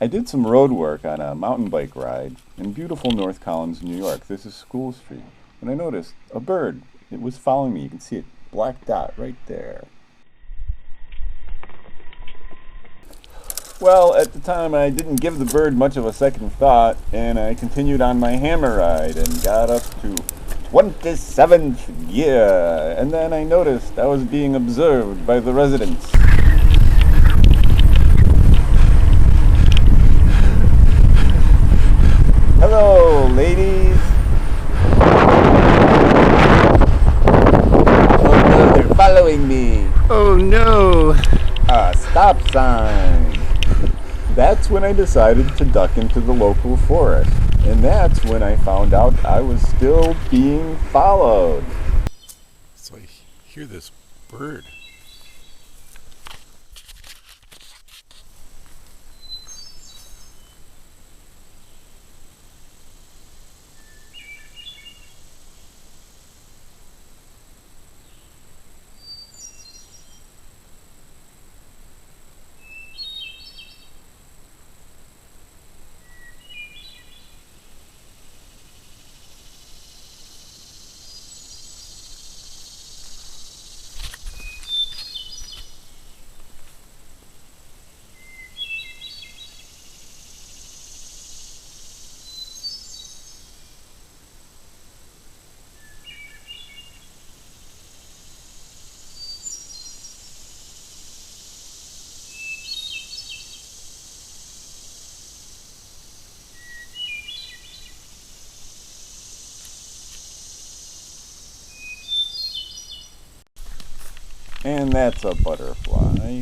I did some road work on a mountain bike ride in beautiful North Collins, New York. This is School Street. And I noticed a bird. It was following me. You can see it, black dot right there. Well, at the time I didn't give the bird much of a second thought, and I continued on my hammer ride and got up to 27th gear. And then I noticed I was being observed by the residents. Hello, ladies. Oh no, they're following me. Oh no! A stop sign. That's when I decided to duck into the local forest. And that's when I found out I was still being followed. So I hear this bird. And that's a butterfly.